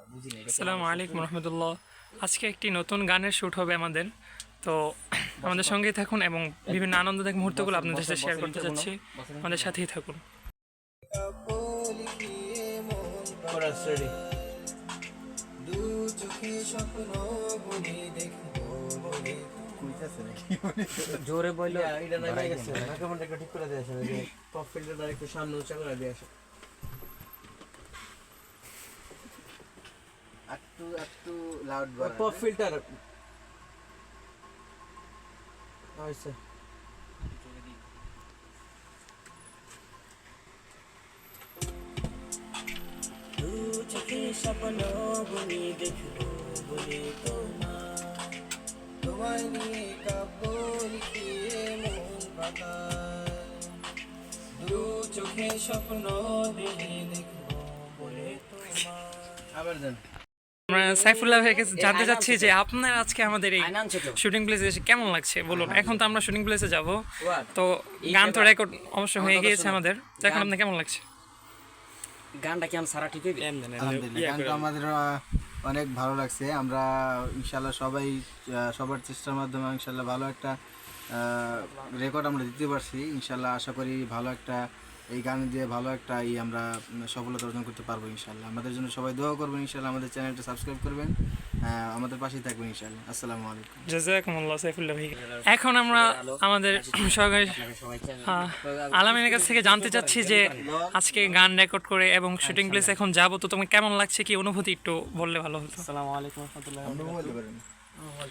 আসসালামু আলাইকুম রহমতুল্লাহ। আজকে একটি নতুন গানের শ্যুট হবে আমাদের, তো আমাদের সঙ্গেই থাকুন এবং বিভিন্ন আনন্দদায়ক মুহূর্তগুলো আপনাদের সাথে শেয়ার করতে যাচ্ছি। আমাদের সাথেই থাকুন। জোরে বললো এটা না গেছে কেমনটা একটু ঠিক করে দিয়ে আসে যে পপ ফিল্টারটা একটু সামনে উঁচা করে দিয়ে আসে একটু লাউড পপ ফিল্টার আচ্ছা চোখে স্বপ্ন বলি দেখবো বলে তোমায় নিয়ে কাব্য লিখিয়ে মন পাতায় দু চোখে স্বপ্ন দেখে দেখবো বলে আবার দেন। আমরা সাইফুল্লাহ ভাইকে জানতে চাচ্ছি যে আপনার আজকে আমাদের এই শুটিং প্লেসে এসে কেমন লাগছে বলুন। এখন তো আমরা শুটিং প্লেসে যাব, তো গান তো রেকর্ড অবশ্যই হয়ে গিয়েছে আমাদের, তো এখন আপনার কেমন লাগছে? গানটা কি সারা ঠিক হইবে? আলহামদুলিল্লাহ, গানটা আমাদের অনেক ভালো লাগছে। আমরা ইনশাল্লাহ সবার চেষ্টার মাধ্যমে ইনশাল্লাহ ভালো একটা রেকর্ড আমরা দিতে পারছি। ইনশাল্লাহ আশা করি ভালো একটা এই গান দিয়ে ভালো একটা আমরা সফলতা অর্জন করতে পারবো ইনশাল্লাহ। আমাদের জন্য সবাই দোয়া করবেন ইনশাল্লাহ, আমাদের চ্যানেলটা সাবস্ক্রাইব করবেন, আমাদের পাশেই থাকবেন ইনশাল্লাহ। আসসালামু আলাইকুম। জাযাকুমুল্লাহ সাইফুল্লাহ ভাই। এখন আমরা আমাদের সহকারী আলামিনের কাছ থেকে জানতে চাচ্ছি যে আজকে গান রেকর্ড করে এবং শুটিং প্লেস এখন যাব, তো তোমার কেমন লাগছে, কি অনুভূতি একটু বললে ভালো হতো। আসসালামু আলাইকুম রহমতুল্লাহ।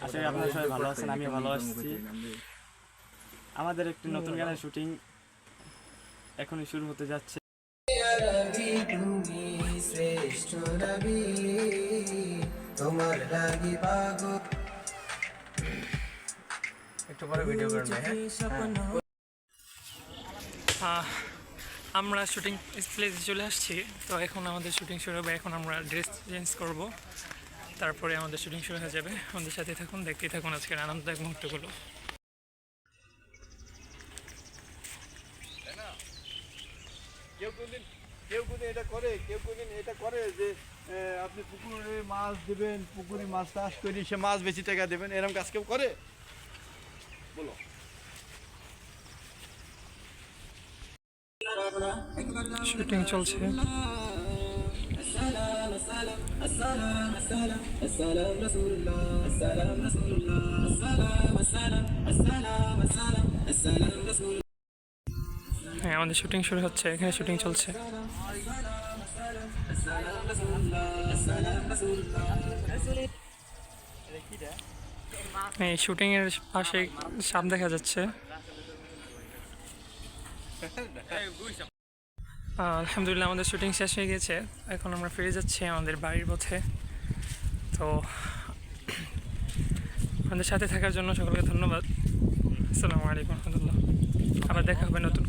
আসলে আপনারা সবাই ভালো আছেন, আমিও ভালো আছি। আমাদের একটি নতুন গানের শুটিং এখনই শুরু হতে যাচ্ছে। তুমি শ্রেষ্ঠ নবী তোমার লাগি পাগল একটু পরে ভিডিও করবে। আমরা শুটিং প্লেসে চলে আসছি, তো এখন আমাদের শুটিং শুরু হবে। এখন আমরা ড্রেস চেঞ্জ করব, তারপরে আমাদের শুটিং শুরু হয়ে যাবে। আমাদের সাথে থাকুন, দেখতেই থাকুন আজকের আনন্দদায়ক মুহূর্তগুলো। কেউ কোনদিন এটা করে যে আপনি পুকুরে মাছ দেবেন, পুকুরে মাছ চাষ করে সে মাছ বেশি টাকা দেবেন, এরকম কাজ কেউ করে? বলো। শুটিং চলছে। হ্যাঁ, আমাদের শুটিং শুরু হচ্ছে, এখানে শুটিং চলছে। এই শুটিং এর পাশে সাপ দেখা যাচ্ছে। আলহামদুলিল্লাহ আমাদের শুটিং শেষ হয়ে গেছে, এখন আমরা ফিরে যাচ্ছি আমাদের বাড়ির পথে। তো আমাদের সাথে থাকার জন্য সকলকে ধন্যবাদ। আসসালামু আলাইকুম রহমতুল্লাহ। আবার দেখা হবে নতুন।